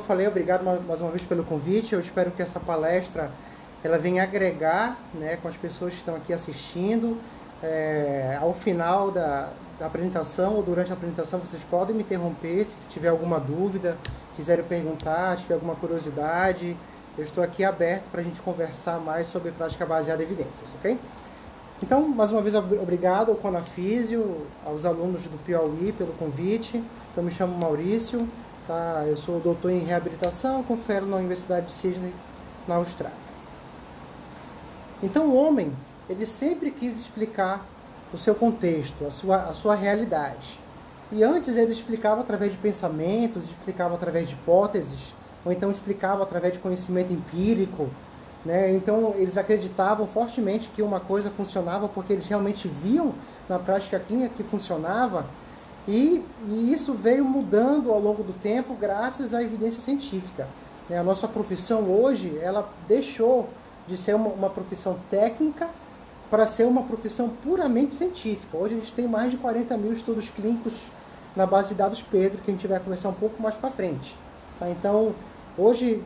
falei, obrigado mais uma vez pelo convite. Eu espero que essa palestra ela venha agregar, né, com as pessoas que estão aqui assistindo. Ao final da apresentação ou durante a apresentação, vocês podem me interromper se tiver alguma dúvida, quiserem perguntar, tiver alguma curiosidade. Eu estou aqui aberto para a gente conversar mais sobre prática baseada em evidências, ok? Então, mais uma vez, obrigado ao Conafísio, aos alunos do Piauí pelo convite. Então, me chamo Maurício, tá? Eu sou doutor em reabilitação, confero na Universidade de Sydney, na Austrália. Então, o homem, ele sempre quis explicar o seu contexto, a sua realidade. E antes ele explicava através de pensamentos, explicava através de hipóteses, ou então explicava através de conhecimento empírico, né? Então, eles acreditavam fortemente que uma coisa funcionava porque eles realmente viam na prática clínica que funcionava, e isso veio mudando ao longo do tempo graças à evidência científica, né? A nossa profissão hoje, ela deixou de ser uma profissão técnica para ser uma profissão puramente científica. Hoje a gente tem mais de 40 mil estudos clínicos na base de dados Pedro, que a gente vai conversar um pouco mais para frente, tá? Então, hoje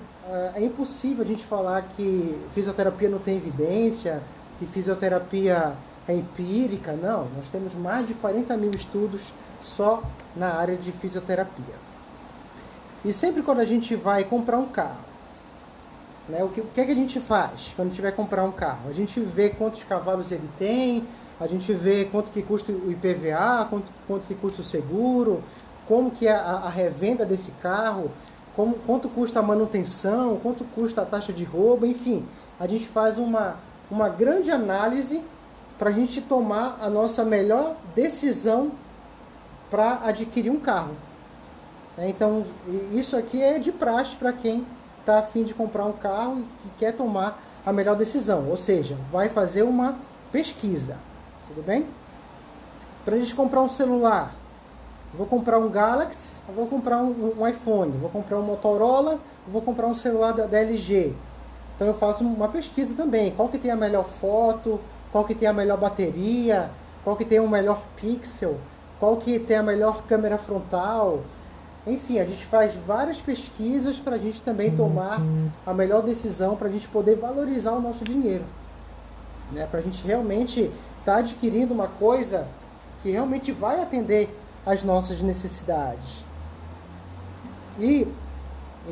é impossível a gente falar que fisioterapia não tem evidência, que fisioterapia é empírica. Não, nós temos mais de 40 mil estudos só na área de fisioterapia. E sempre quando a gente vai comprar um carro, né, o que é que a gente faz quando a gente vai comprar um carro? A gente vê quantos cavalos ele tem, a gente vê quanto que custa o IPVA, quanto que custa o seguro, como que é a revenda desse carro, quanto custa a manutenção, quanto custa a taxa de roubo, enfim. A gente faz uma grande análise para a gente tomar a nossa melhor decisão para adquirir um carro. Então, isso aqui é de praxe para quem está a fim de comprar um carro e que quer tomar a melhor decisão. Ou seja, vai fazer uma pesquisa. Tudo bem? Para a gente comprar um celular, vou comprar um Galaxy, vou comprar um iPhone, vou comprar um Motorola, vou comprar um celular da LG. Então eu faço uma pesquisa também. Qual que tem a melhor foto, qual que tem a melhor bateria, qual que tem o melhor pixel, qual que tem a melhor câmera frontal. Enfim, a gente faz várias pesquisas para a gente também tomar a melhor decisão, para a gente poder valorizar o nosso dinheiro, né? Para a gente realmente estar adquirindo uma coisa que realmente vai atender as nossas necessidades. E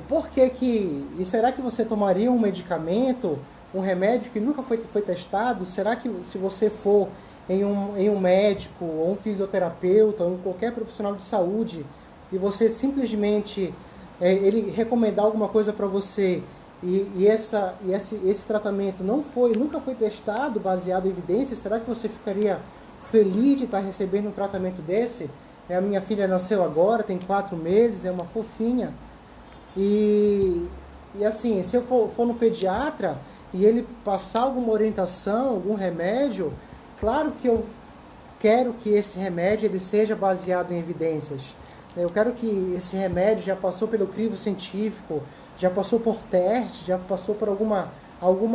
por que que... E será que você tomaria um medicamento, um remédio que nunca foi testado? Será que se você for em um médico, ou um fisioterapeuta, ou em qualquer profissional de saúde, e você simplesmente ele recomendar alguma coisa para você, e esse tratamento nunca foi testado, baseado em evidências, será que você ficaria feliz de estar recebendo um tratamento desse? A minha filha nasceu agora, tem 4 meses, é uma fofinha. E assim, se eu for no pediatra e ele passar alguma orientação, algum remédio, claro que eu quero que esse remédio ele seja baseado em evidências. Eu quero que esse remédio já passou pelo crivo científico, já passou por teste, já passou por alguma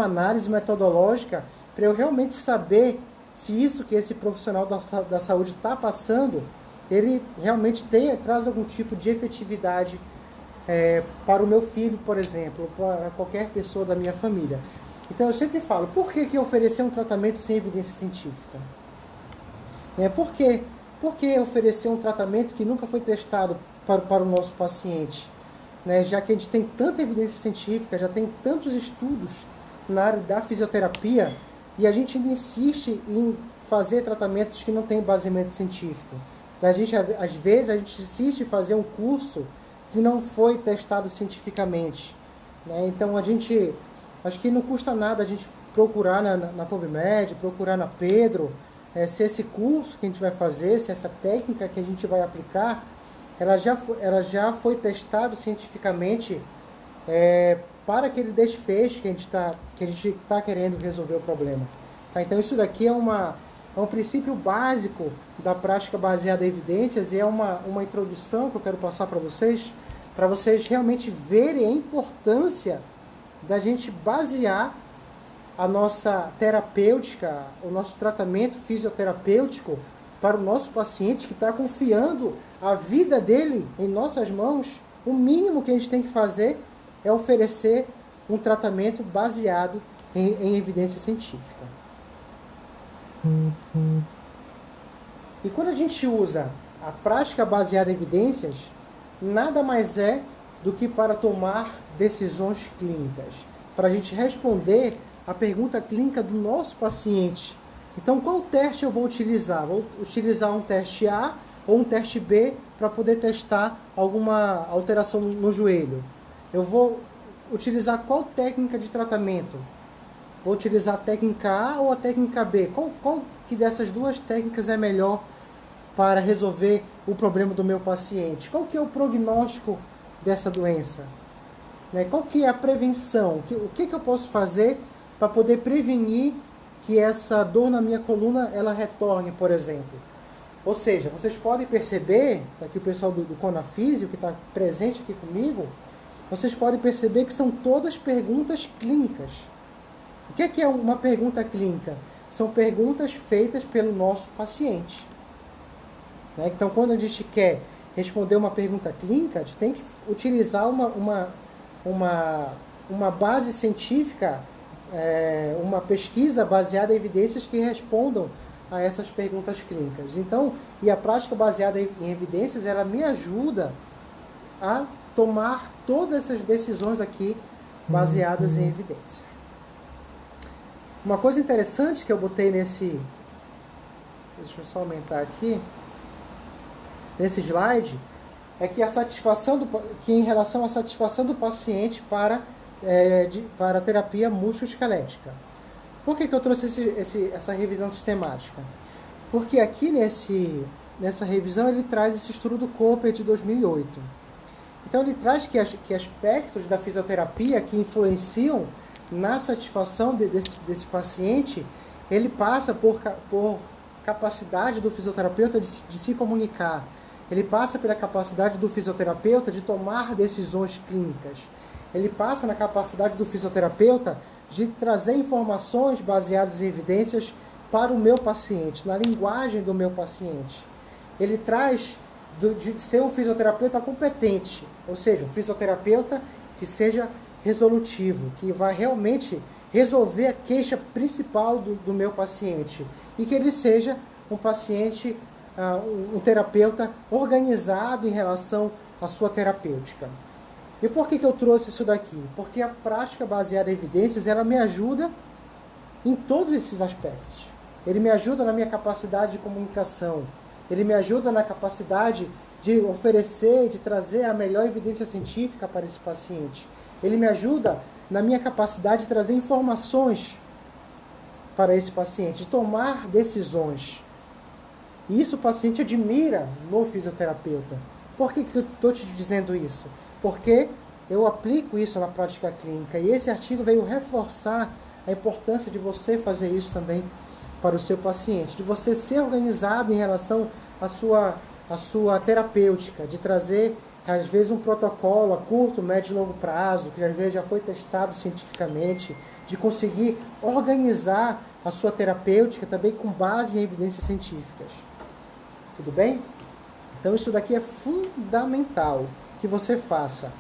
análise metodológica, para eu realmente saber se isso que esse profissional da saúde está passando, ele realmente traz algum tipo de efetividade para o meu filho, por exemplo, ou para qualquer pessoa da minha família. Então eu sempre falo, por que oferecer um tratamento sem evidência científica? Por que oferecer um tratamento que nunca foi testado para o nosso paciente? Já que a gente tem tanta evidência científica, já tem tantos estudos na área da fisioterapia, e a gente ainda insiste em fazer tratamentos que não têm baseamento científico. Às vezes a gente insiste em fazer um curso que não foi testado cientificamente, né? Então acho que não custa nada a gente procurar na PubMed, procurar na Pedro, se esse curso que a gente vai fazer, se essa técnica que a gente vai aplicar, ela já foi testado cientificamente para aquele desfecho que a gente está querendo resolver o problema. Tá? Então isso daqui é um princípio básico da prática baseada em evidências, e é uma introdução que eu quero passar para vocês realmente verem a importância da gente basear a nossa terapêutica, o nosso tratamento fisioterapêutico para o nosso paciente que está confiando a vida dele em nossas mãos, o mínimo que a gente tem que fazer é oferecer um tratamento baseado em evidência científica. E quando a gente usa a prática baseada em evidências, nada mais é do que para tomar decisões clínicas, para a gente responder a pergunta clínica do nosso paciente. Então, qual teste eu vou utilizar? Vou utilizar um teste A ou um teste B para poder testar alguma alteração no joelho? Eu vou utilizar qual técnica de tratamento? Vou utilizar a técnica A ou a técnica B? Qual que dessas duas técnicas é melhor para resolver o problema do meu paciente? Qual que é o prognóstico dessa doença? Qual que é a prevenção? O que eu posso fazer para poder prevenir que essa dor na minha coluna ela retorne, por exemplo? Ou seja, vocês podem perceber, aqui o pessoal do Conafísio, que está presente aqui comigo, vocês podem perceber que são todas perguntas clínicas. O que é uma pergunta clínica? São perguntas feitas pelo nosso paciente. Então, quando a gente quer responder uma pergunta clínica, a gente tem que utilizar uma base científica, uma pesquisa baseada em evidências que respondam a essas perguntas clínicas. Então, e a prática baseada em evidências, ela me ajuda a tomar todas essas decisões aqui baseadas em evidência. Uma coisa interessante que eu botei nesse... Deixa eu só aumentar aqui. Nesse slide, é que que em relação à satisfação do paciente para a terapia musculoesquelética. Por que eu trouxe essa revisão sistemática? Porque aqui nessa revisão ele traz esse estudo do Cooper de 2008. Então ele traz que aspectos da fisioterapia que influenciam na satisfação desse paciente, ele passa por capacidade do fisioterapeuta de se comunicar. Ele passa pela capacidade do fisioterapeuta de tomar decisões clínicas. Ele passa na capacidade do fisioterapeuta de trazer informações baseadas em evidências para o meu paciente, na linguagem do meu paciente. Ele traz de ser um fisioterapeuta competente, ou seja, um fisioterapeuta que seja resolutivo, que vai realmente resolver a queixa principal do meu paciente e que ele seja um paciente, um terapeuta organizado em relação à sua terapêutica. E por que eu trouxe isso daqui? Porque a prática baseada em evidências, ela me ajuda em todos esses aspectos. Ele me ajuda na minha capacidade de comunicação, ele me ajuda na capacidade de oferecer, de trazer a melhor evidência científica para esse paciente. Ele me ajuda na minha capacidade de trazer informações para esse paciente, de tomar decisões. E isso o paciente admira no fisioterapeuta. Por que eu estou te dizendo isso? Porque eu aplico isso na prática clínica. E esse artigo veio reforçar a importância de você fazer isso também para o seu paciente. De você ser organizado em relação à sua terapêutica. De trazer, às vezes, um protocolo a curto, médio e longo prazo, que às vezes já foi testado cientificamente. De conseguir organizar a sua terapêutica também com base em evidências científicas. Tudo bem? Então isso daqui é fundamental que você faça.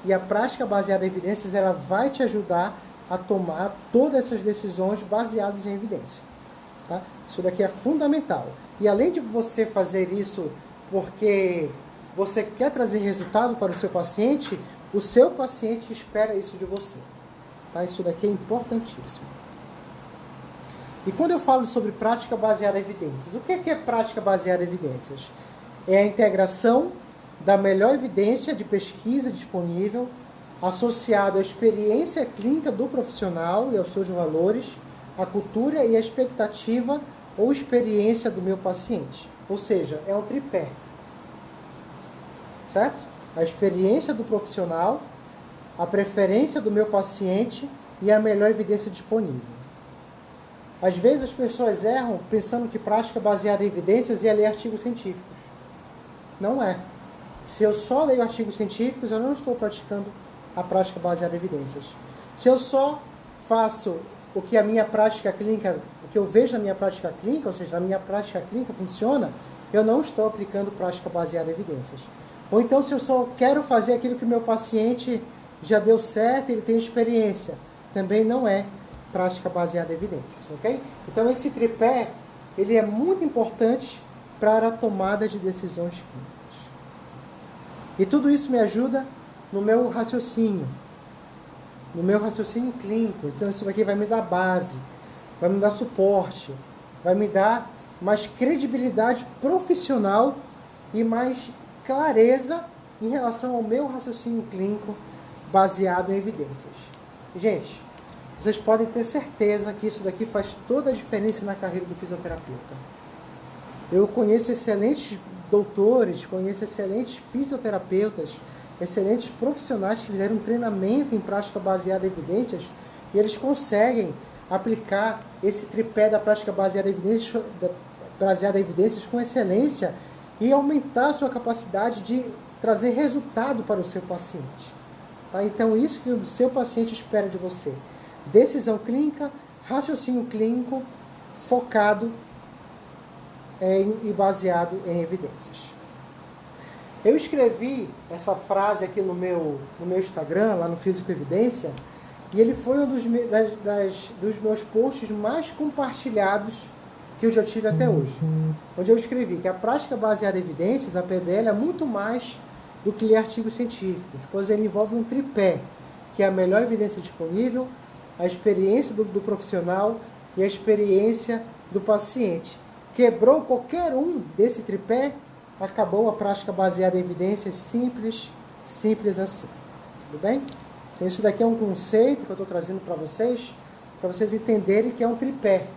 E a prática baseada em evidências, ela vai te ajudar a tomar todas essas decisões baseadas em evidência. Tá? Isso daqui é fundamental. E além de você fazer isso porque você quer trazer resultado para o seu paciente espera isso de você. Tá? Isso daqui é importantíssimo. E quando eu falo sobre prática baseada em evidências, o que é prática baseada em evidências? É a integração da melhor evidência de pesquisa disponível, associado à experiência clínica do profissional e aos seus valores, a cultura e a expectativa ou experiência do meu paciente. Ou seja, é um tripé. Certo? A experiência do profissional, a preferência do meu paciente e a melhor evidência disponível. Às vezes as pessoas erram pensando que prática baseada em evidências é ler artigos científicos. Não é. Se eu só leio artigos científicos, eu não estou praticando a prática baseada em evidências. Se eu só faço o que a minha prática clínica, o que eu vejo na minha prática clínica, ou seja, a minha prática clínica funciona, eu não estou aplicando prática baseada em evidências. Ou então se eu só quero fazer aquilo que o meu paciente já deu certo, ele tem experiência, também não é prática baseada em evidências, ok? Então esse tripé, ele é muito importante para a tomada de decisões clínicas. E tudo isso me ajuda no meu raciocínio clínico. Então isso aqui vai me dar base, vai me dar suporte, vai me dar mais credibilidade profissional e mais clareza em relação ao meu raciocínio clínico baseado em evidências. Gente, vocês podem ter certeza que isso daqui faz toda a diferença na carreira do fisioterapeuta. Eu conheço excelentes doutores, conheço excelentes fisioterapeutas, excelentes profissionais que fizeram um treinamento em prática baseada em evidências e eles conseguem aplicar esse tripé da prática baseada em evidências com excelência e aumentar a sua capacidade de trazer resultado para o seu paciente. Tá? Então, isso que o seu paciente espera de você. Decisão clínica, raciocínio clínico, focado e baseado em evidências. Eu escrevi essa frase aqui no meu Instagram, lá no Físico Evidência, e ele foi um dos meus posts mais compartilhados que eu já tive até hoje. Onde eu escrevi que a prática baseada em evidências, a PBL, é muito mais do que ler artigos científicos, pois ele envolve um tripé, que é a melhor evidência disponível, a experiência do profissional e a experiência do paciente. Quebrou qualquer um desse tripé, acabou a prática baseada em evidências simples assim. Tudo bem? Então isso daqui é um conceito que eu estou trazendo para vocês entenderem que é um tripé.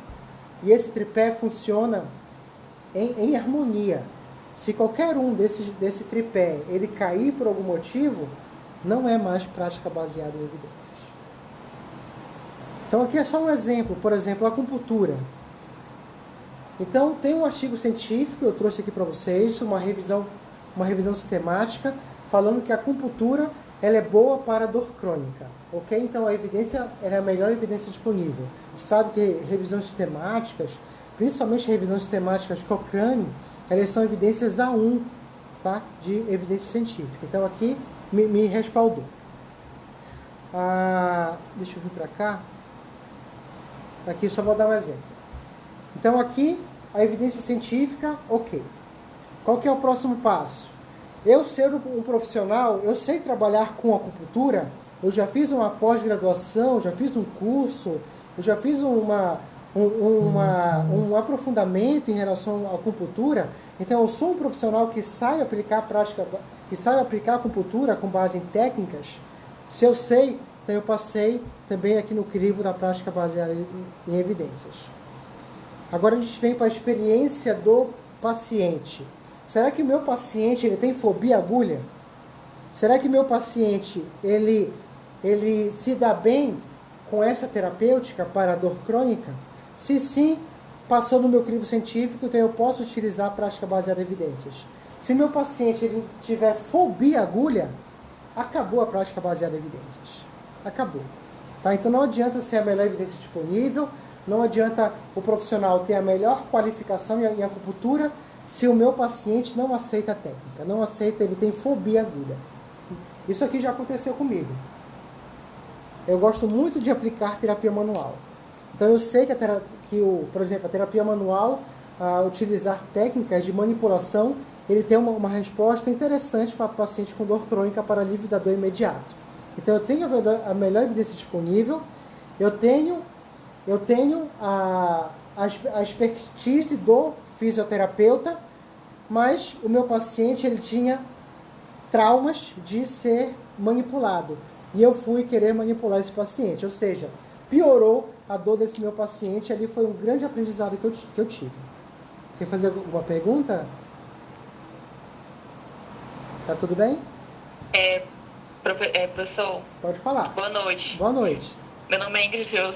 E esse tripé funciona em harmonia. Se qualquer um desse tripé ele cair por algum motivo, não é mais prática baseada em evidências. Então aqui é só um exemplo, por exemplo, a acupuntura. Então tem um artigo científico, eu trouxe aqui para vocês, uma revisão sistemática, falando que a acupuntura ela é boa para dor crônica, ok? Então a evidência ela é a melhor evidência disponível. A gente sabe que revisões sistemáticas, principalmente revisões sistemáticas Cochrane, elas são evidências A1, tá? De evidência científica. Então aqui me respaldou. Deixa eu vir para cá. Aqui só vou dar um exemplo. Então aqui a evidência científica, ok. Qual que é o próximo passo? Eu ser um profissional, eu sei trabalhar com acupuntura, eu já fiz uma pós-graduação, já fiz um curso, eu já fiz um aprofundamento em relação à acupuntura, então eu sou um profissional que sabe aplicar a acupuntura com base em técnicas. Se eu sei, então eu passei também aqui no crivo da prática baseada em evidências. Agora a gente vem para a experiência do paciente. Será que o meu paciente ele tem fobia à agulha? Será que o meu paciente ele se dá bem com essa terapêutica para a dor crônica? Se sim, passou no meu crivo científico, então eu posso utilizar a prática baseada em evidências. Se meu paciente ele tiver fobia à agulha, acabou a prática baseada em evidências. Acabou. Tá? Então não adianta ser a melhor evidência disponível, não adianta o profissional ter a melhor qualificação em acupuntura, se o meu paciente não aceita a técnica, não aceita, ele tem fobia à agulha. Isso aqui já aconteceu comigo. Eu gosto muito de aplicar terapia manual. Então eu sei por exemplo, a terapia manual, utilizar técnicas de manipulação, ele tem uma resposta interessante para o paciente com dor crônica para alívio da dor imediato. Então eu tenho a melhor evidência disponível, eu tenho a expertise do fisioterapeuta, mas o meu paciente ele tinha traumas de ser manipulado. E eu fui querer manipular esse paciente. Ou seja, piorou a dor desse meu paciente. Ali foi um grande aprendizado que eu tive. Quer fazer alguma pergunta? Tá tudo bem? Professor. Pode falar. Boa noite. Boa noite. Meu nome é Ingrid, eu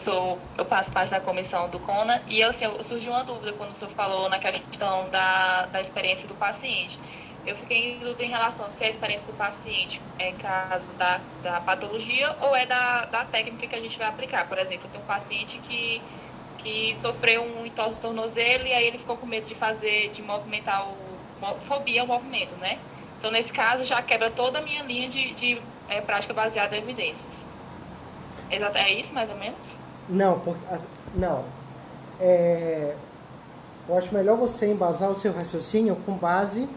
faço parte da comissão do CONA e surgiu uma dúvida quando o senhor falou na questão da experiência do paciente. Eu fiquei em dúvida em relação se a experiência do paciente é caso da patologia ou é da técnica que a gente vai aplicar. Por exemplo, tem um paciente que sofreu um entorse do tornozelo e aí ele ficou com medo de movimentar fobia ao movimento, né? Então, nesse caso, já quebra toda a minha linha de prática baseada em evidências. É isso, mais ou menos? Não, não. Eu acho melhor você embasar o seu raciocínio com base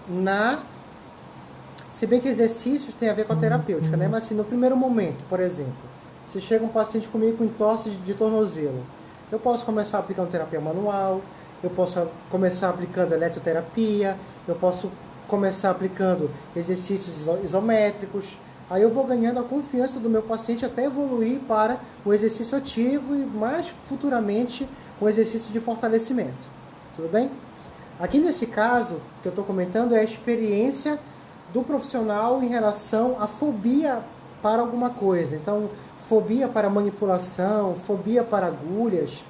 na... Se bem que exercícios tem a ver com a terapêutica, né? Mas assim, no primeiro momento, por exemplo, se chega um paciente comigo com entorse de tornozelo, eu posso começar aplicando terapia manual, eu posso começar aplicando eletroterapia, eu posso começar aplicando exercícios isométricos. Aí eu vou ganhando a confiança do meu paciente até evoluir para o exercício ativo e mais futuramente o exercício de fortalecimento. Tudo bem? Aqui nesse caso que eu estou comentando é a experiência do profissional em relação à fobia para alguma coisa. Então, fobia para manipulação, fobia para agulhas.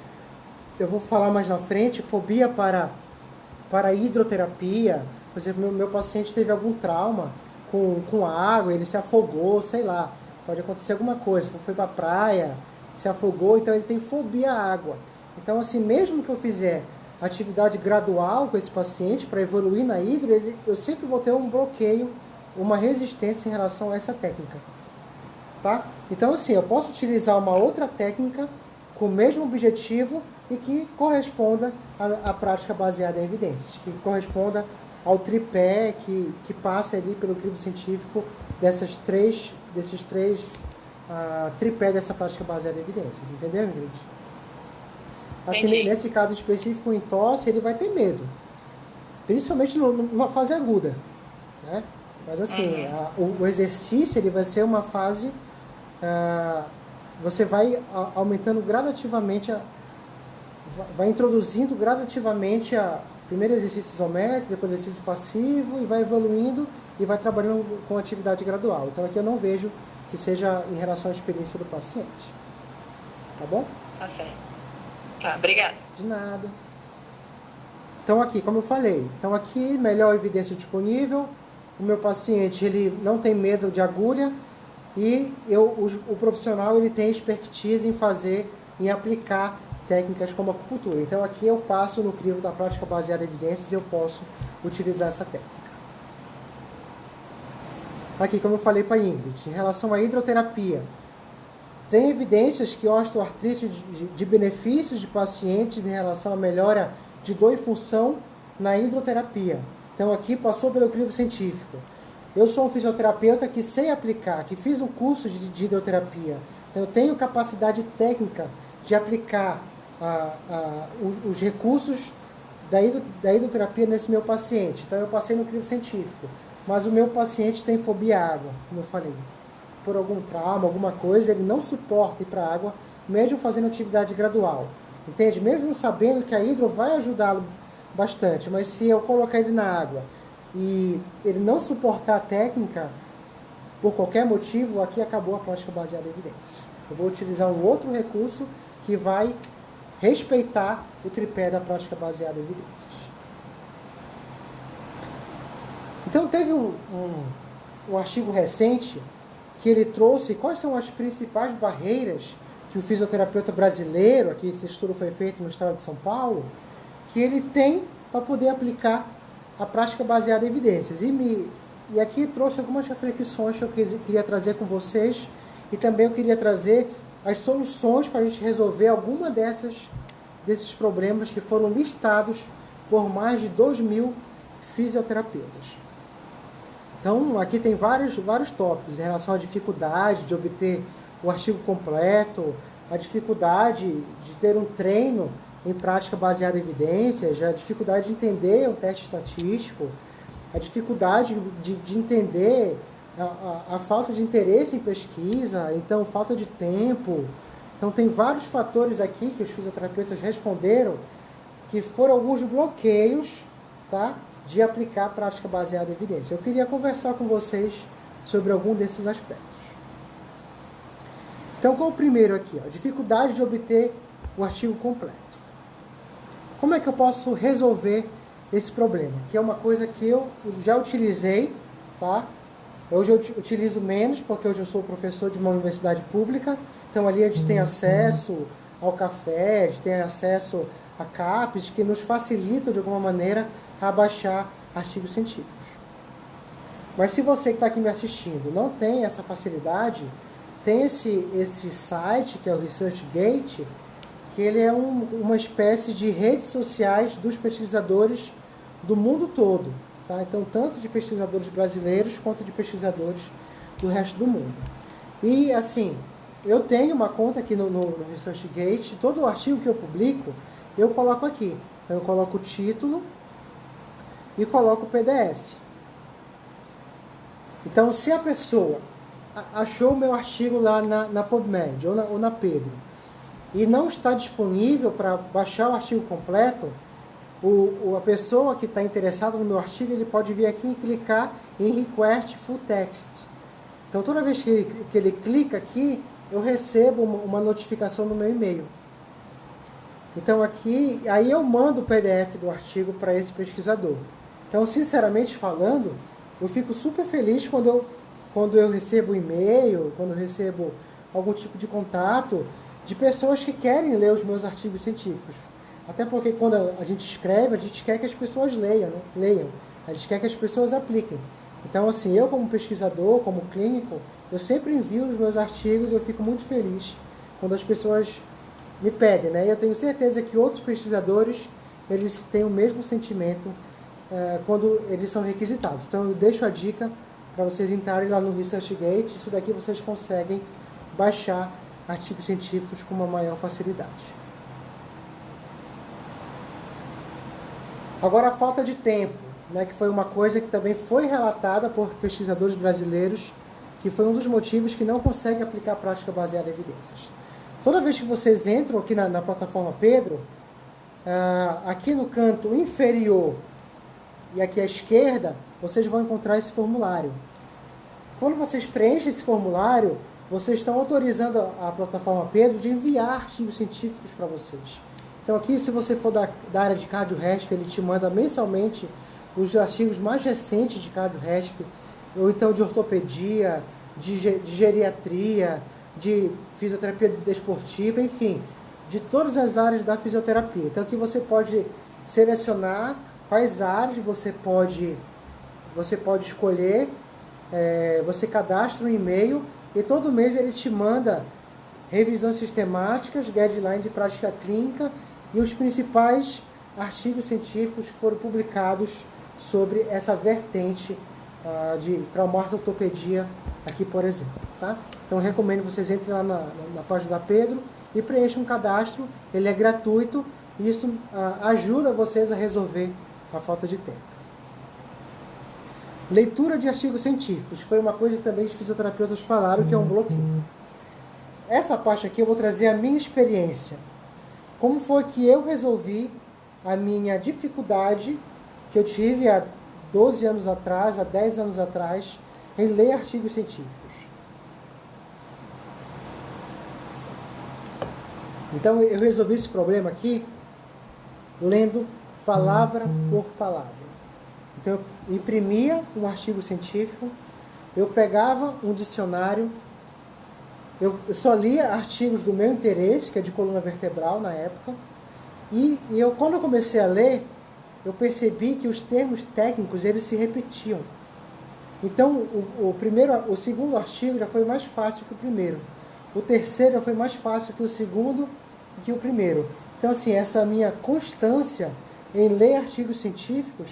Eu vou falar mais na frente, fobia para hidroterapia. Por exemplo, meu paciente teve algum trauma com água, ele se afogou, sei lá. Pode acontecer alguma coisa, foi para a praia, se afogou, então ele tem fobia à água. Então, assim, mesmo que eu fizer atividade gradual com esse paciente para evoluir na hidro, eu sempre vou ter um bloqueio, uma resistência em relação a essa técnica. Tá? Então, assim, eu posso utilizar uma outra técnica com o mesmo objetivo e que corresponda à prática baseada em evidências, que corresponda ao tripé que passa ali pelo crivo científico desses três tripé dessa prática baseada em evidências. Entendeu, Ingrid? Assim, nesse caso específico, o entorse, ele vai ter medo. Principalmente numa fase aguda. Né? Mas assim, o exercício ele vai ser uma fase... você vai aumentando gradativamente, vai introduzindo gradativamente primeiro exercício isométrico, depois exercício passivo, e vai evoluindo e vai trabalhando com atividade gradual. Então aqui eu não vejo que seja em relação à experiência do paciente. Tá bom? Tá certo. Tá, obrigada. De nada. Então aqui, como eu falei, melhor evidência disponível, o meu paciente ele não tem medo de agulha e o profissional ele tem expertise em aplicar técnicas como acupuntura. Então aqui eu passo no crivo da prática baseada em evidências e eu posso utilizar essa técnica. Aqui, como eu falei para a Ingrid, em relação à hidroterapia, tem evidências que osteoartrite de benefícios de pacientes em relação à melhora de dor e função na hidroterapia. Então aqui passou pelo crivo científico. Eu sou um fisioterapeuta que sei aplicar, que fiz um curso de hidroterapia. Então eu tenho capacidade técnica de aplicar os recursos da hidroterapia nesse meu paciente. Então eu passei no crivo científico. Mas o meu paciente tem fobia à água, como eu falei. Por algum trauma, alguma coisa, ele não suporta ir para a água, mesmo fazendo atividade gradual. Entende? Mesmo sabendo que a hidro vai ajudá-lo bastante, mas se eu colocar ele na água e ele não suportar a técnica, por qualquer motivo, aqui acabou a prática baseada em evidências. Eu vou utilizar um outro recurso que vai respeitar o tripé da prática baseada em evidências. Então, teve um artigo recente que ele trouxe quais são as principais barreiras que o fisioterapeuta brasileiro, aqui esse estudo foi feito no estado de São Paulo, que ele tem para poder aplicar a prática baseada em evidências. E aqui trouxe algumas reflexões que eu queria trazer com vocês e também eu queria trazer as soluções para a gente resolver alguma desses problemas que foram listados por mais de 2.000 fisioterapeutas. Então, aqui tem vários tópicos em relação à dificuldade de obter o artigo completo, a dificuldade de ter um treino em prática baseada em evidências, a dificuldade de entender o teste estatístico, a dificuldade de entender a falta de interesse em pesquisa, então falta de tempo. Então, tem vários fatores aqui que os fisioterapeutas responderam que foram alguns bloqueios, tá? De aplicar a prática baseada em evidência. Eu queria conversar com vocês sobre algum desses aspectos. Então, qual é o primeiro aqui? A dificuldade de obter o artigo completo. Como é que eu posso resolver esse problema? Que é uma coisa que eu já utilizei, tá? Hoje eu utilizo menos, porque hoje eu sou professor de uma universidade pública, então ali a gente tem acesso ao café, a gente tem acesso a CAPES, que nos facilitam de alguma maneira a baixar artigos científicos. Mas se você que está aqui me assistindo não tem essa facilidade, tem esse site, que é o ResearchGate, que ele é uma espécie de redes sociais dos pesquisadores do mundo todo. Tá? Então, tanto de pesquisadores brasileiros quanto de pesquisadores do resto do mundo. E, assim, eu tenho uma conta aqui no ResearchGate, todo o artigo que eu publico, eu coloco aqui. Então, eu coloco o título e coloco o PDF. Então, se a pessoa achou o meu artigo lá na PubMed ou na Pedro e não está disponível para baixar o artigo completo, a pessoa que está interessada no meu artigo, ele pode vir aqui e clicar em Request Full Text. Então, toda vez que ele clica aqui, eu recebo uma notificação no meu e-mail. Então, aí eu mando o PDF do artigo para esse pesquisador. Então, sinceramente falando, eu fico super feliz quando eu recebo e-mail, quando eu recebo algum tipo de contato de pessoas que querem ler os meus artigos científicos. Até porque quando a gente escreve, a gente quer que as pessoas leiam, né? Leiam. A gente quer que as pessoas apliquem. Então, assim, eu como pesquisador, como clínico, eu sempre envio os meus artigos e eu fico muito feliz quando as pessoas me pedem, né? E eu tenho certeza que outros pesquisadores, eles têm o mesmo sentimento quando eles são requisitados. Então, eu deixo a dica para vocês entrarem lá no ResearchGate. Isso daqui vocês conseguem baixar artigos científicos com uma maior facilidade. Agora, a falta de tempo, né, que foi uma coisa que também foi relatada por pesquisadores brasileiros, que foi um dos motivos que não conseguem aplicar a prática baseada em evidências. Toda vez que vocês entram aqui na plataforma Pedro, aqui no canto inferior e aqui à esquerda, vocês vão encontrar esse formulário. Quando vocês preenchem esse formulário, vocês estão autorizando a plataforma Pedro de enviar artigos científicos para vocês. Então aqui, se você for da área de cardio-resp, ele te manda mensalmente os artigos mais recentes de cardio-resp, ou então de ortopedia, de geriatria, de fisioterapia desportiva, enfim, de todas as áreas da fisioterapia. Então aqui você pode selecionar quais áreas você pode escolher, você cadastra um e-mail e todo mês ele te manda revisões sistemáticas, guidelines de prática clínica e os principais artigos científicos que foram publicados sobre essa vertente de traumato-ortopedia aqui, por exemplo. Tá? Então, eu recomendo que vocês entrem lá na página da Pedro e preencham um cadastro. Ele é gratuito e isso ajuda vocês a resolver a falta de tempo. Leitura de artigos científicos. Foi uma coisa que também os fisioterapeutas falaram que é um bloqueio. Essa parte aqui eu vou trazer a minha experiência. Como foi que eu resolvi a minha dificuldade que eu tive há 12 anos atrás, há 10 anos atrás, em ler artigos científicos. Então eu resolvi esse problema aqui lendo palavra por palavra. Então eu imprimia um artigo científico, eu pegava um dicionário, eu só lia artigos do meu interesse, que é de coluna vertebral na época, e quando eu comecei a ler, eu percebi que os termos técnicos eles se repetiam. Então o segundo artigo já foi mais fácil que o primeiro. O terceiro já foi mais fácil que o segundo e que o primeiro. Então, assim, essa minha constância em ler artigos científicos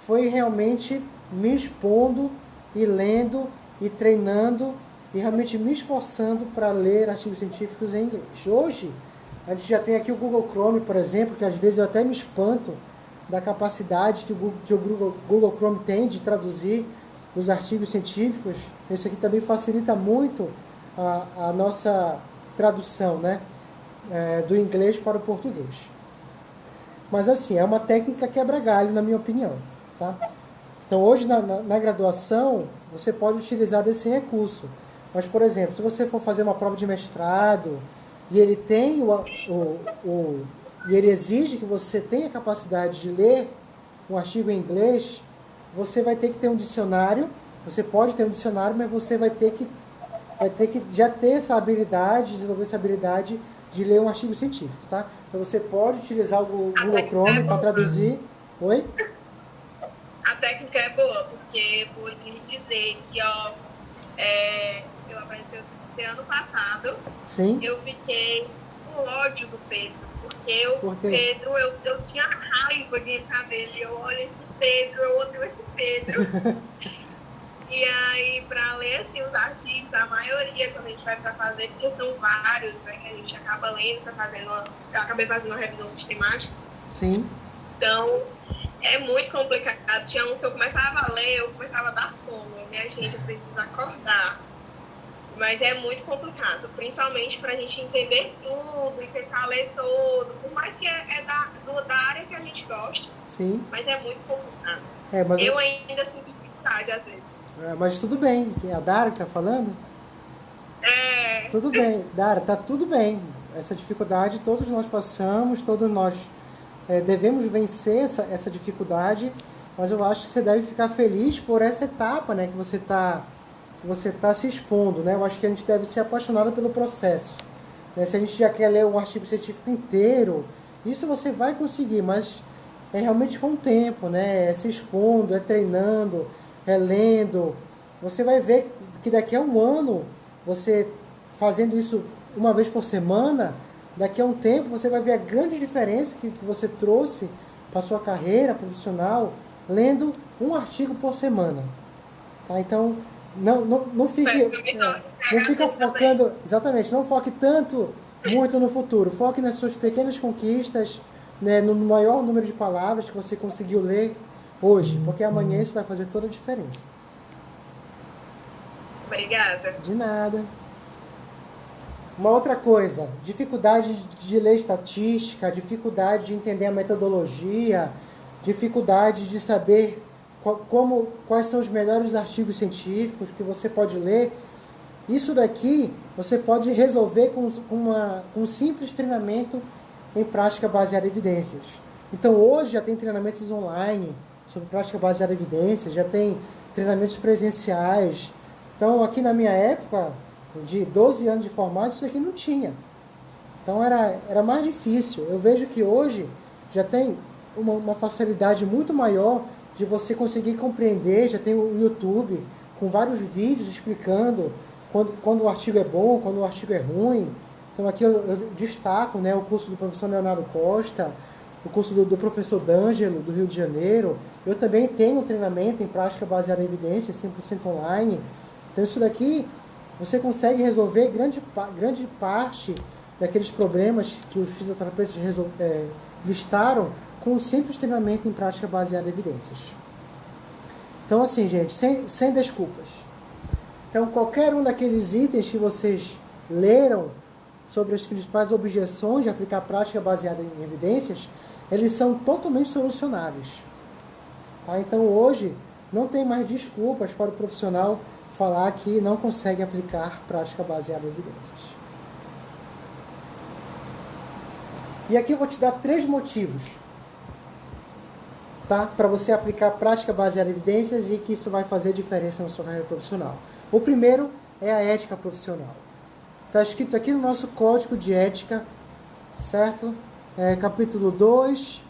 foi realmente me expondo e lendo e treinando e realmente me esforçando para ler artigos científicos em inglês. Hoje, a gente já tem aqui o Google Chrome, por exemplo, que às vezes eu até me espanto da capacidade que o Google Chrome tem de traduzir os artigos científicos. Isso aqui também facilita muito a nossa tradução, né? Do inglês para o português. Mas assim, é uma técnica quebra-galho, na minha opinião. Tá? Então hoje na graduação, você pode utilizar desse recurso. Mas, por exemplo, se você for fazer uma prova de mestrado e ele tem e ele exige que você tenha a capacidade de ler um artigo em inglês, você vai ter que ter um dicionário. Você pode ter um dicionário, mas você vai ter que já ter essa habilidade, desenvolver essa habilidade de ler um artigo científico, tá? Então você pode utilizar o Google Chrome para traduzir. Oi? A técnica é boa, porque porque vou lhe dizer que, ó, eu apareci ano passado. Sim. Eu fiquei com ódio do Pedro, porque o Por quê? Pedro, eu tinha raiva de entrar nele. Eu olho esse Pedro, eu odeio esse Pedro. E aí, para ler assim, os artigos, a maioria, quando a gente vai para fazer, porque são vários, né, que a gente acaba lendo, eu acabei fazendo uma revisão sistemática. Sim. Então, é muito complicado. Tinha uns que eu começava a ler, eu começava a dar sono. Minha gente, eu preciso acordar. Mas é muito complicado, principalmente para a gente entender tudo e tentar ler todo, por mais que é da área que a gente gosta. Sim. Mas é muito complicado. Mas eu ainda sinto dificuldade às vezes. Mas tudo bem, é a Dara que está falando? Tudo bem, Dara, tá tudo bem. Essa dificuldade todos nós passamos, todos nós devemos vencer essa dificuldade, mas eu acho que você deve ficar feliz por essa etapa, né, que você está se expondo, né? Eu acho que a gente deve ser apaixonado pelo processo, né? Se a gente já quer ler um artigo científico inteiro, isso você vai conseguir, mas é realmente com o tempo, né? É se expondo, é treinando, é lendo. Você vai ver que daqui a um ano, você fazendo isso uma vez por semana, daqui a um tempo você vai ver a grande diferença que você trouxe para a sua carreira profissional, lendo um artigo por semana. Tá? Então, não fica focando, exatamente, não foque muito no futuro, foque nas suas pequenas conquistas, né, no maior número de palavras que você conseguiu ler hoje, porque amanhã isso vai fazer toda a diferença. Obrigada. De nada. Uma outra coisa, dificuldade de ler estatística, dificuldade de entender a metodologia, dificuldade de saber quais são os melhores artigos científicos que você pode ler. Isso daqui você pode resolver com um simples treinamento em prática baseada em evidências. Então hoje já tem treinamentos online sobre prática baseada em evidências, já tem treinamentos presenciais. Então aqui na minha época, de 12 anos de formato, isso aqui não tinha. Então era mais difícil. Eu vejo que hoje já tem uma facilidade muito maior de você conseguir compreender. Já tem o YouTube com vários vídeos explicando quando o artigo é bom, quando o artigo é ruim. Então aqui eu destaco, né, o curso do professor Leonardo Costa, o curso do professor D'Angelo, do Rio de Janeiro. Eu também tenho um treinamento em prática baseada em evidências, 100% online. Então isso daqui você consegue resolver grande parte daqueles problemas que os fisioterapeutas listaram com um simples treinamento em prática baseada em evidências. Então, assim, gente, sem desculpas. Então, qualquer um daqueles itens que vocês leram sobre as principais objeções de aplicar prática baseada em evidências, eles são totalmente solucionáveis. Tá? Então, hoje, não tem mais desculpas para o profissional falar que não consegue aplicar prática baseada em evidências. E aqui eu vou te dar 3 motivos, tá? Para você aplicar prática baseada em evidências e que isso vai fazer diferença na sua carreira profissional. O primeiro é a ética profissional. Está escrito aqui no nosso código de ética, certo? Capítulo 2,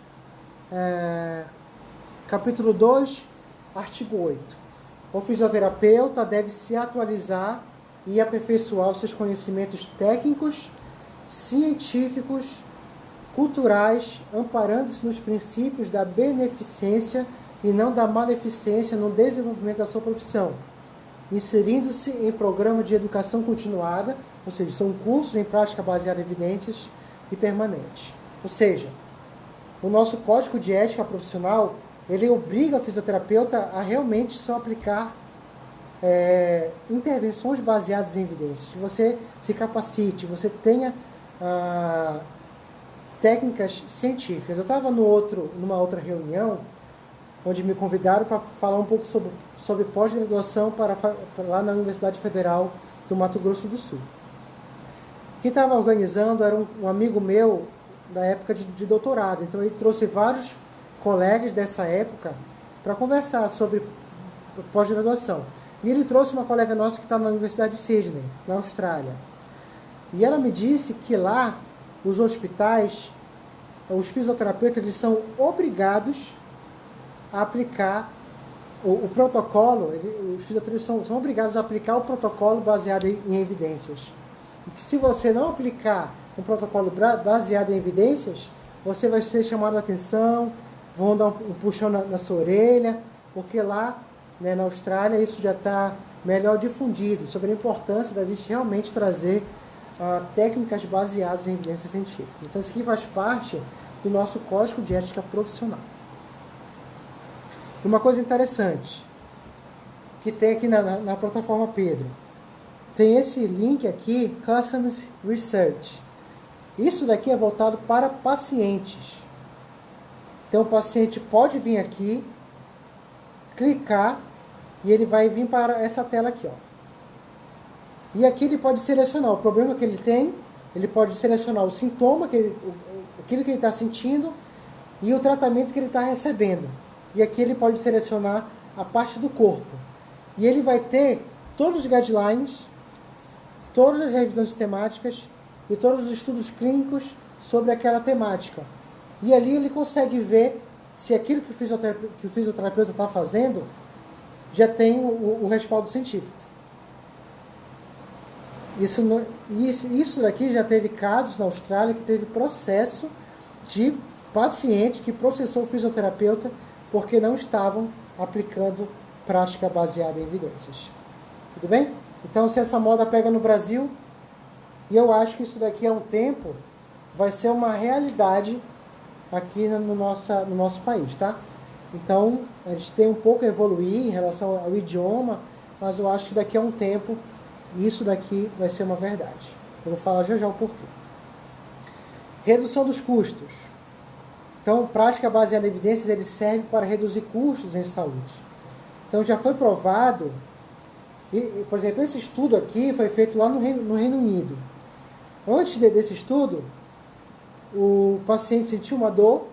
artigo 8. O fisioterapeuta deve se atualizar e aperfeiçoar os seus conhecimentos técnicos, científicos, culturais, amparando-se nos princípios da beneficência e não da maleficência no desenvolvimento da sua profissão, inserindo-se em programa de educação continuada, ou seja, são cursos em prática baseada em evidências e permanentes. Ou seja, o nosso código de ética profissional, ele obriga o fisioterapeuta a realmente só aplicar intervenções baseadas em evidências. Que você se capacite, você tenha técnicas científicas. Eu estava numa outra reunião, onde me convidaram para falar um pouco sobre pós-graduação lá na Universidade Federal do Mato Grosso do Sul. Quem estava organizando era um amigo meu da época de doutorado, então ele trouxe vários colegas dessa época para conversar sobre pós-graduação. E ele trouxe uma colega nossa que está na Universidade de Sydney, na Austrália. E ela me disse que lá, os hospitais, os fisioterapeutas, eles são obrigados a aplicar o protocolo, os fisioterapeutas são obrigados a aplicar o protocolo baseado em evidências. E que se você não aplicar um protocolo baseado em evidências, você vai ser chamado a atenção, vão dar um puxão na sua orelha, porque lá, né, na Austrália isso já está melhor difundido sobre a importância da gente realmente trazer técnicas baseadas em evidências científicas. Então isso aqui faz parte do nosso código de ética profissional. Uma coisa interessante que tem aqui na plataforma Pedro, tem esse link aqui, Customs Research. Isso daqui é voltado para pacientes. Então o paciente pode vir aqui, clicar, e ele vai vir para essa tela aqui, ó. E aqui ele pode selecionar o problema que ele tem, ele pode selecionar o sintoma, aquilo que ele está sentindo, e o tratamento que ele está recebendo. E aqui ele pode selecionar a parte do corpo. E ele vai ter todos os guidelines, todas as revisões temáticas e todos os estudos clínicos sobre aquela temática. E ali ele consegue ver se aquilo que o fisioterapeuta está fazendo já tem o respaldo científico. Isso daqui já teve casos na Austrália que teve processo de paciente que processou o fisioterapeuta porque não estavam aplicando prática baseada em evidências. Tudo bem? Então, se essa moda pega no Brasil, e eu acho que isso daqui a um tempo vai ser uma realidade aqui no nosso país, tá? Então, a gente tem um pouco a evoluir em relação ao idioma, mas eu acho que daqui a um tempo isso daqui vai ser uma verdade. Eu vou falar já o porquê. Redução dos custos. Então, prática baseada em evidências, ele serve para reduzir custos em saúde. Então, já foi provado, por exemplo, esse estudo aqui foi feito lá no Reino Unido. Antes desse estudo, o paciente sentiu uma dor,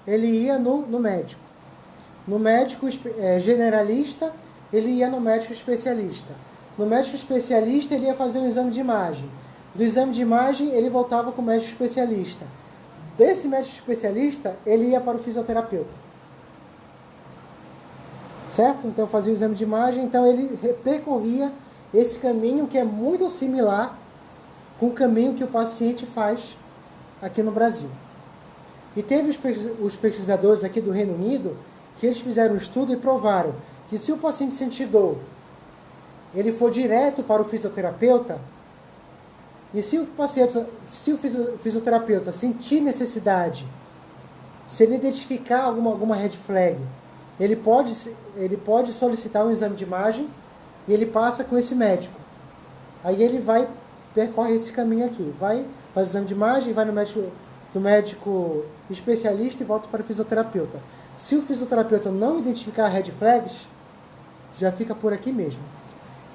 ele ia no médico. No médico generalista, ele ia no médico especialista. No médico especialista, ele ia fazer um exame de imagem. Do exame de imagem, ele voltava com o médico especialista. Desse médico especialista, ele ia para o fisioterapeuta. Certo? Então, fazia o exame de imagem, então ele percorria esse caminho que é muito similar com o caminho que o paciente faz aqui no Brasil. E teve os pesquisadores aqui do Reino Unido que eles fizeram um estudo e provaram que se o paciente sentir dor, ele for direto para o fisioterapeuta, e se o fisioterapeuta sentir necessidade, se ele identificar alguma red flag, ele pode solicitar um exame de imagem e ele passa com esse médico. Aí ele percorre esse caminho aqui, faz o exame de imagem, vai no médico especialista e volta para o fisioterapeuta. Se o fisioterapeuta não identificar red flags, já fica por aqui mesmo.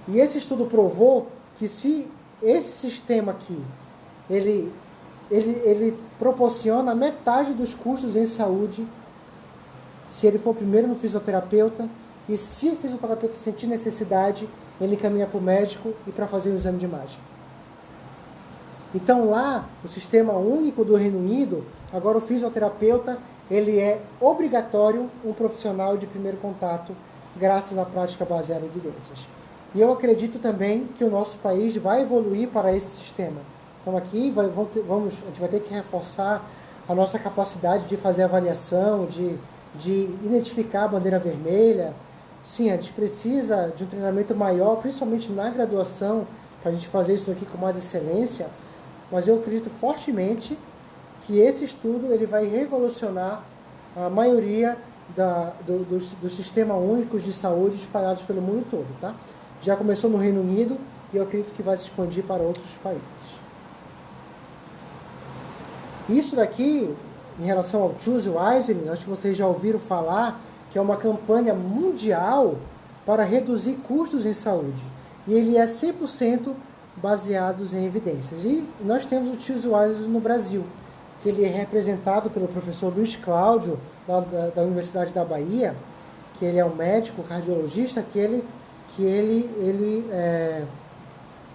E esse estudo provou que se esse sistema aqui, ele proporciona metade dos custos em saúde, se ele for primeiro no fisioterapeuta, e se o fisioterapeuta sentir necessidade, ele caminha para o médico e para fazer o exame de imagem. Então lá, o Sistema Único do Reino Unido, agora o fisioterapeuta, ele é obrigatório um profissional de primeiro contato, graças à prática baseada em evidências. E eu acredito também que o nosso país vai evoluir para esse sistema. Então aqui a gente vai ter que reforçar a nossa capacidade de fazer avaliação, de identificar a bandeira vermelha. Sim, a gente precisa de um treinamento maior, principalmente na graduação, para a gente fazer isso aqui com mais excelência, mas eu acredito fortemente que esse estudo ele vai revolucionar a maioria dos sistemas únicos de saúde espalhados pelo mundo todo, tá? Já começou no Reino Unido e eu acredito que vai se expandir para outros países. Isso daqui, em relação ao Choose Wisely, acho que vocês já ouviram falar que é uma campanha mundial para reduzir custos em saúde. E ele é 100% baseado em evidências. E nós temos o Choose Wisely no Brasil, que ele é representado pelo professor Luiz Cláudio, da Universidade da Bahia, que ele é um médico cardiologista, que ele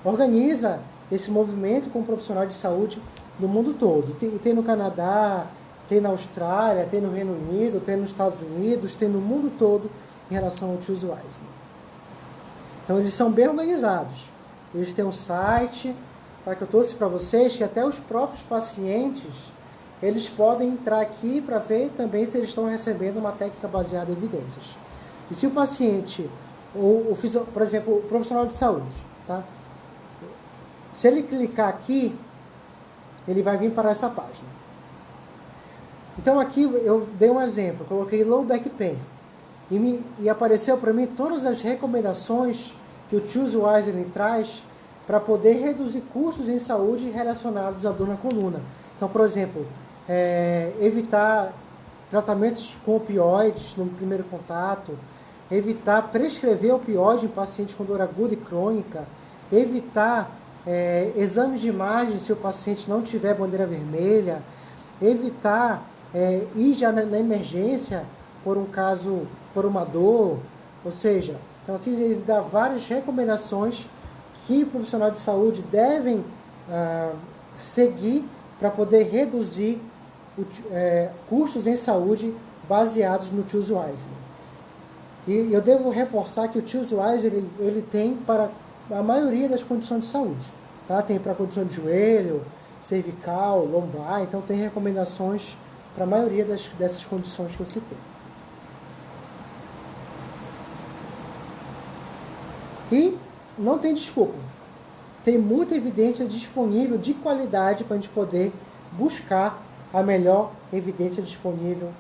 organiza esse movimento com profissionais de saúde do mundo todo. E tem no Canadá, tem na Austrália, tem no Reino Unido, tem nos Estados Unidos, tem no mundo todo em relação ao Choose Wisely. Então, eles são bem organizados. Eles têm um site, tá, que eu trouxe para vocês, que até os próprios pacientes, eles podem entrar aqui para ver também se eles estão recebendo uma técnica baseada em evidências. E se o paciente, por exemplo, o profissional de saúde, tá? Se ele clicar aqui, ele vai vir para essa página. Então aqui eu dei um exemplo, coloquei low back pain e apareceu para mim todas as recomendações que o Choose Wisely traz para poder reduzir custos em saúde relacionados à dor na coluna. Então, por exemplo, evitar tratamentos com opioides no primeiro contato, evitar prescrever opioide em pacientes com dor aguda e crônica, evitar exames de imagem se o paciente não tiver bandeira vermelha, evitar ir já na emergência por um caso, por uma dor, ou seja, então aqui ele dá várias recomendações que o profissional de saúde devem seguir para poder reduzir custos em saúde baseados no Choose Wisely. E eu devo reforçar que o Choose Wisely ele tem para a maioria das condições de saúde, tá? Tem para condição de joelho, cervical, lombar, então tem recomendações para a maioria dessas condições que eu citei. E não tem desculpa. Tem muita evidência disponível de qualidade para a gente poder buscar a melhor evidência disponível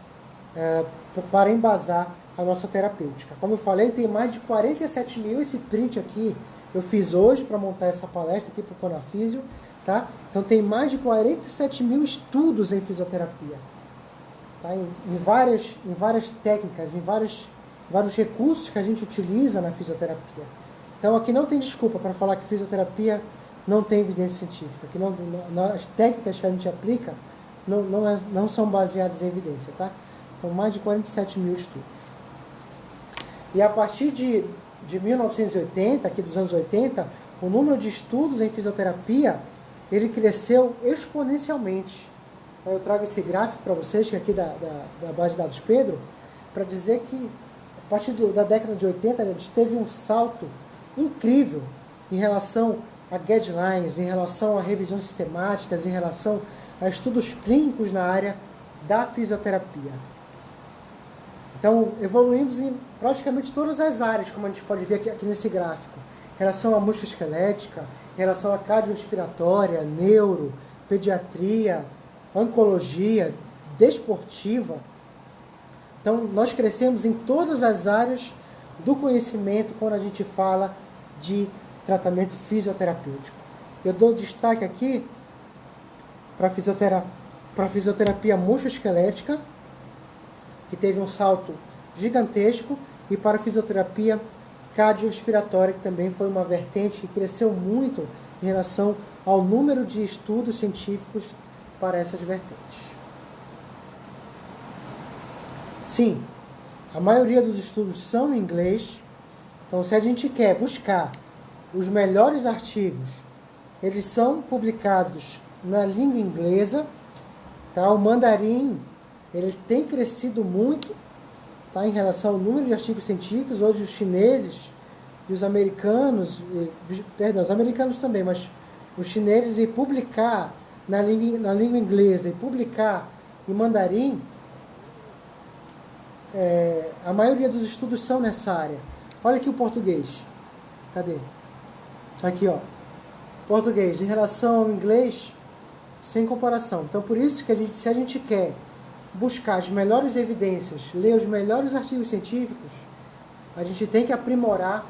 para embasar a nossa terapêutica. Como eu falei, tem mais de 47 mil. Esse print aqui eu fiz hoje para montar essa palestra aqui para o Conafísio, tá? Então tem mais de 47 mil estudos em fisioterapia, tá? Em várias técnicas, em vários recursos que a gente utiliza na fisioterapia. Então aqui não tem desculpa para falar que fisioterapia não tem evidência científica, que as técnicas que a gente aplica não são baseadas em evidência, tá? Então mais de 47 mil estudos. E a partir de 1980, aqui dos anos 80, o número de estudos em fisioterapia, ele cresceu exponencialmente. Eu trago esse gráfico para vocês, que é aqui da base de dados Pedro, para dizer que a partir da década de 80, a gente teve um salto incrível em relação a guidelines, em relação a revisões sistemáticas, em relação a estudos clínicos na área da fisioterapia. Então, evoluímos em praticamente todas as áreas, como a gente pode ver aqui nesse gráfico. Em relação à musculoesquelética, em relação à cardiorrespiratória, neuro, pediatria, oncologia, desportiva. Então, nós crescemos em todas as áreas do conhecimento quando a gente fala de tratamento fisioterapêutico. Eu dou destaque aqui para a fisioterapia musculoesquelética, que teve um salto gigantesco, e para a fisioterapia cardiorrespiratória, que também foi uma vertente que cresceu muito em relação ao número de estudos científicos para essas vertentes. Sim, a maioria dos estudos são em inglês, então se a gente quer buscar os melhores artigos, eles são publicados na língua inglesa, tá? O mandarim ele tem crescido muito, tá, em relação ao número de artigos científicos. Hoje os chineses e os americanos, os americanos também, mas os chineses, e publicar na língua inglesa e publicar em mandarim, a maioria dos estudos são nessa área. Olha aqui o português. Cadê? Aqui, ó. Português em relação ao inglês, sem comparação. Então, por isso que se a gente quer buscar as melhores evidências, ler os melhores artigos científicos, a gente tem que aprimorar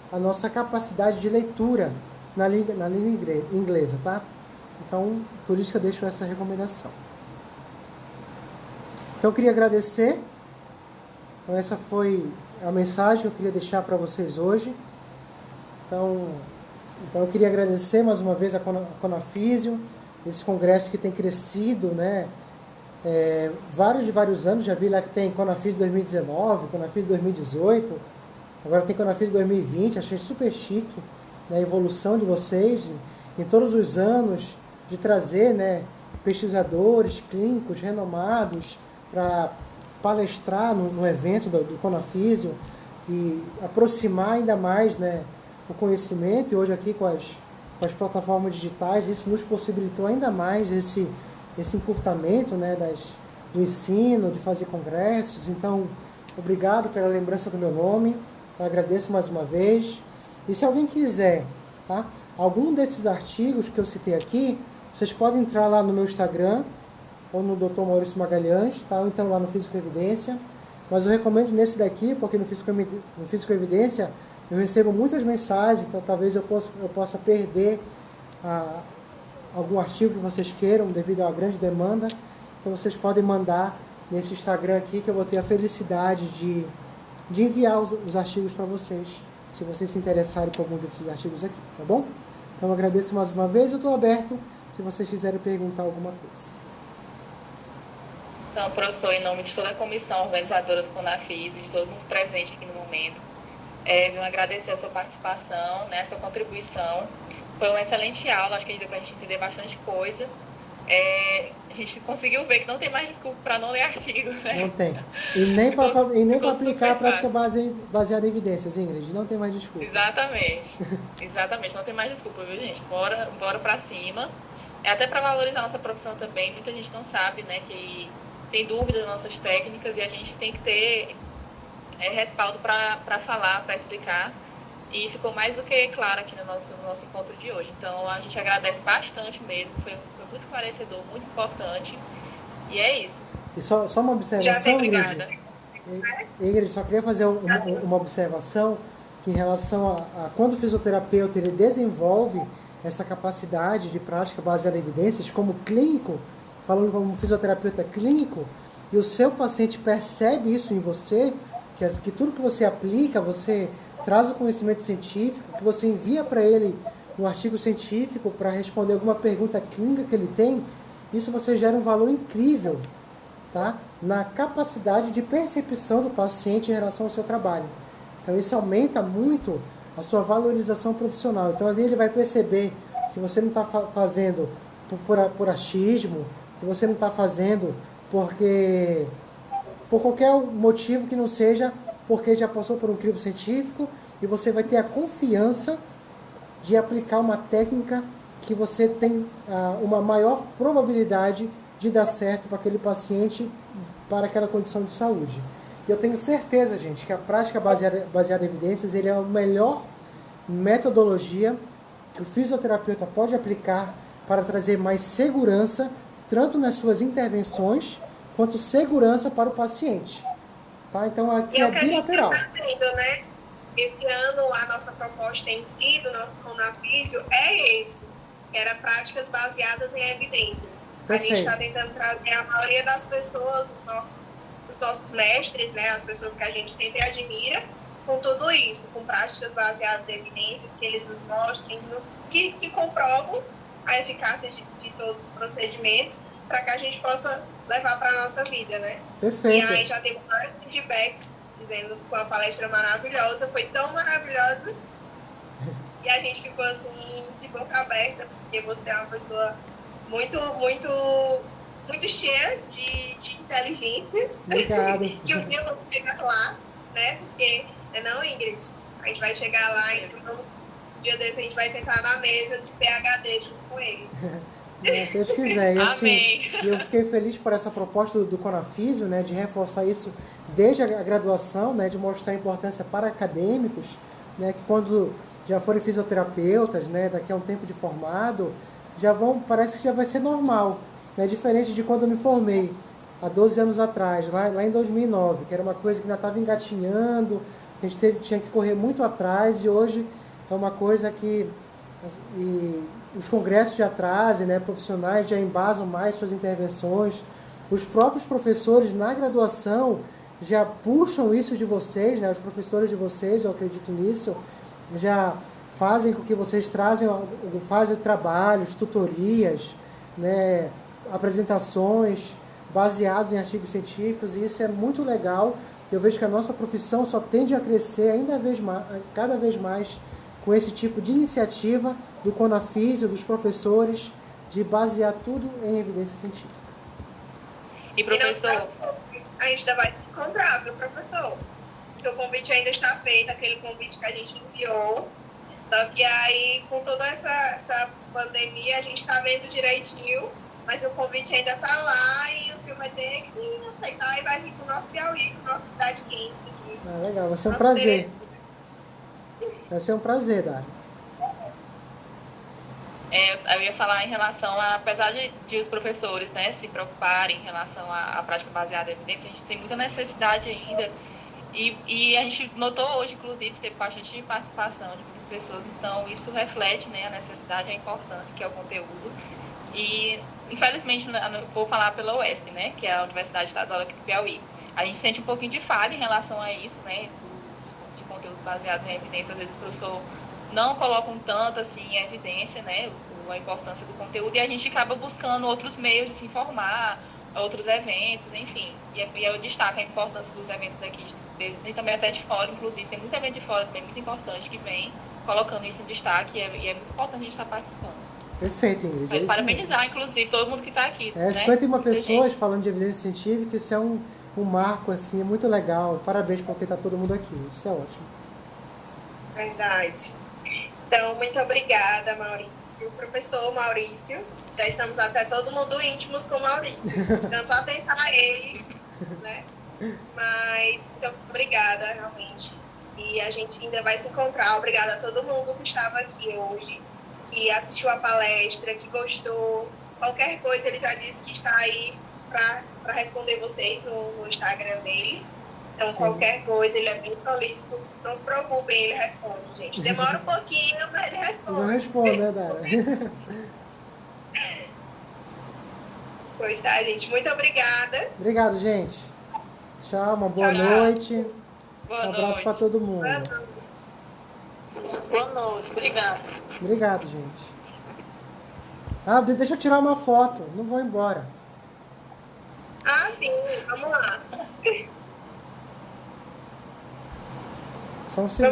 a nossa capacidade de leitura na língua inglesa, tá? Então, por isso que eu deixo essa recomendação. Então, eu queria agradecer. Então, essa foi a mensagem que eu queria deixar para vocês hoje. Então, eu queria agradecer mais uma vez a Conafísio, esse congresso que tem crescido, né? Vários anos, já vi lá que tem Conafísio 2019, Conafísio 2018, agora tem Conafísio 2020, achei super chique, né, a evolução de vocês em todos os anos, de trazer, né, pesquisadores clínicos renomados para palestrar no evento do Conafísio e aproximar ainda mais, né, o conhecimento, e hoje aqui com as plataformas digitais, isso nos possibilitou ainda mais esse encurtamento, né, do ensino, de fazer congressos. Então, obrigado pela lembrança do meu nome, tá? Agradeço mais uma vez. E se alguém quiser, tá, algum desses artigos que eu citei aqui, vocês podem entrar lá no meu Instagram, ou no Dr. Maurício Magalhães, tá? Ou então lá no Físico Evidência. Mas eu recomendo nesse daqui, porque no Físico Evidência eu recebo muitas mensagens, então talvez eu possa perder algum artigo que vocês queiram, devido à grande demanda. Então vocês podem mandar nesse Instagram aqui, que eu vou ter a felicidade de enviar os artigos para vocês, se vocês se interessarem por algum desses artigos aqui, tá bom? Então eu agradeço mais uma vez, eu estou aberto se vocês quiserem perguntar alguma coisa. Então, professor, em nome de toda a comissão organizadora do Conafis e de todo mundo presente aqui no momento, venho agradecer a sua participação, né, a sua contribuição. Foi uma excelente aula, acho que deu para a gente entender bastante coisa. A gente conseguiu ver que não tem mais desculpa para não ler artigo, né? Não tem. E nem para aplicar a prática baseada em evidências, Ingrid. Não tem mais desculpa. Exatamente. Exatamente. Não tem mais desculpa, viu, gente? Bora para cima. Até para valorizar a nossa profissão também. Muita gente não sabe, né, que tem dúvidas das nossas técnicas e a gente tem que ter respaldo para falar, para explicar. E ficou mais do que claro aqui no nosso encontro de hoje. Então, a gente agradece bastante mesmo. Foi muito esclarecedor, muito importante. E é isso. E só uma observação, Ingrid. Ingrid, só queria fazer uma observação que em relação a quando o fisioterapeuta ele desenvolve essa capacidade de prática baseada em evidências como clínico, falando como fisioterapeuta clínico, e o seu paciente percebe isso em você, que tudo que você aplica, você traz o conhecimento científico, que você envia para ele um artigo científico para responder alguma pergunta clínica que ele tem, isso você gera um valor incrível, tá? Na capacidade de percepção do paciente em relação ao seu trabalho. Então isso aumenta muito a sua valorização profissional. Então ali ele vai perceber que você não está fazendo por achismo, que você não está fazendo por qualquer motivo que não seja porque já passou por um crivo científico, e você vai ter a confiança de aplicar uma técnica que você tem uma maior probabilidade de dar certo para aquele paciente, para aquela condição de saúde. E eu tenho certeza, gente, que a prática baseada em evidências ele é a melhor metodologia que o fisioterapeuta pode aplicar para trazer mais segurança, tanto nas suas intervenções, quanto segurança para o paciente. Tá? Então, aqui é bilateral. Né? Esse ano, a nossa proposta em si, do nosso Conafísio, é esse. Que era práticas baseadas em evidências. Perfeito. A gente está tentando trazer a maioria das pessoas, os nossos mestres, né? As pessoas que a gente sempre admira, com tudo isso, com práticas baseadas em evidências, que eles nos mostrem, que comprovam a eficácia de todos os procedimentos, para que a gente possa levar para a nossa vida, né? Perfeito. E aí já temos vários feedbacks dizendo que foi uma palestra maravilhosa, foi tão maravilhosa que a gente ficou assim de boca aberta, porque você é uma pessoa muito, muito, muito cheia de inteligência. Obrigado. Que um dia eu vou chegar lá, né? Porque, não, Ingrid? A gente vai chegar lá e um dia desse a gente vai sentar na mesa de PhD junto com ele. Se Deus quiser. E, assim, Amém. eu fiquei feliz por essa proposta do Conafísio, né, de reforçar isso desde a graduação, né, de mostrar a importância para acadêmicos, né, que quando já forem fisioterapeutas, né, daqui a um tempo de formado, parece que já vai ser normal, né, diferente de quando eu me formei há 12 anos atrás, lá em 2009, que era uma coisa que ainda estava engatinhando, que a gente tinha que correr muito atrás, e hoje é uma coisa que os congressos já trazem, né, profissionais já embasam mais suas intervenções, os próprios professores na graduação já puxam isso de vocês, né, os professores de vocês, eu acredito nisso, já fazem com que vocês fazem trabalhos, tutorias, né, apresentações baseados em artigos científicos, e isso é muito legal. Eu vejo que a nossa profissão só tende a crescer cada vez mais com esse tipo de iniciativa do Conafísio, dos professores, de basear tudo em evidência científica. E professor... a gente ainda vai se encontrar, viu, professor? Seu convite ainda está feito, aquele convite que a gente enviou. Só que aí, com toda essa pandemia, a gente está vendo direitinho, mas o convite ainda está lá e o senhor vai ter que aceitar e vai vir para o nosso Piauí, para nossa cidade quente. Legal, vai ser um prazer. Vai ser um prazer, Dari. Eu ia falar em relação a, apesar de os professores, né, se preocuparem em relação à prática baseada em evidência, a gente tem muita necessidade ainda. E a gente notou hoje, inclusive, teve bastante participação de muitas pessoas, então isso reflete, né, a necessidade e a importância que é o conteúdo. E, infelizmente, vou falar pela UESP, né, que é a Universidade Estadual aqui do Piauí. A gente sente um pouquinho de falha em relação a isso, né, de conteúdos baseados em evidência. Às vezes o professor não colocam tanto assim em evidência, né, a importância do conteúdo, e a gente acaba buscando outros meios de se informar, outros eventos, enfim. E eu destaco a importância dos eventos daqui, e também até de fora, inclusive, tem muito evento de fora também muito importante que vem colocando isso em destaque, e é muito importante a gente estar participando. Perfeito, Ingrid. Parabenizar, inclusive, todo mundo que está aqui. 51 pessoas falando de evidência científica, isso é um marco, assim, é muito legal. Parabéns porque está todo mundo aqui, isso é ótimo. Verdade. Então, muito obrigada, Maurício. Professor Maurício, já estamos até todo mundo íntimos com o Maurício, de tanto atentar a ele, né? Mas, muito obrigada, realmente. E a gente ainda vai se encontrar. Obrigada a todo mundo que estava aqui hoje, que assistiu a palestra, que gostou. Qualquer coisa, ele já disse que está aí para responder vocês no Instagram dele. Então, qualquer coisa, ele é bem solícito. Não se preocupem, ele responde, gente. Demora um pouquinho, mas ele responde. Mas eu respondo, né, Dara? Pois tá, gente. Muito obrigada. Obrigado, gente. Tchau, uma boa noite. Boa um abraço para todo mundo. Boa noite, obrigada. Obrigado, gente. Deixa eu tirar uma foto. Não vou embora. Sim, vamos lá. Só um segundo.